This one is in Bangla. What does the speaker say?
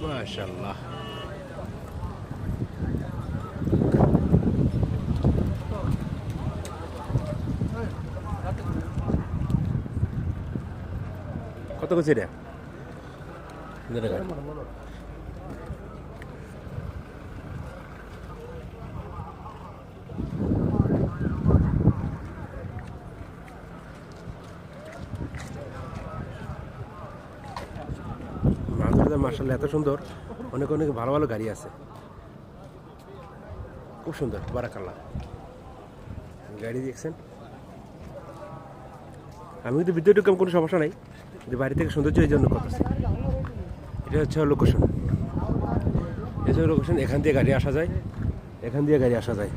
মাশাআল্লাহ। কত করছে এটা? মাশাআল্লাহ, এত সুন্দর। অনেক অনেক ভালো ভালো গাড়ি আছে, খুব সুন্দর। বারাকাল্লাহ। গাড়ি দেখছেন? আমি কিন্তু ভিডিও ঢুকলাম, কোনো সমস্যা নাই, যে বাড়ি থেকে সৌন্দর্য এই জন্য করতেছি। এটা হচ্ছে লোকেশন, এটা হচ্ছে লোকেশন। এখান দিয়ে গাড়ি আসা যায়, এখান দিয়ে গাড়ি আসা যায়।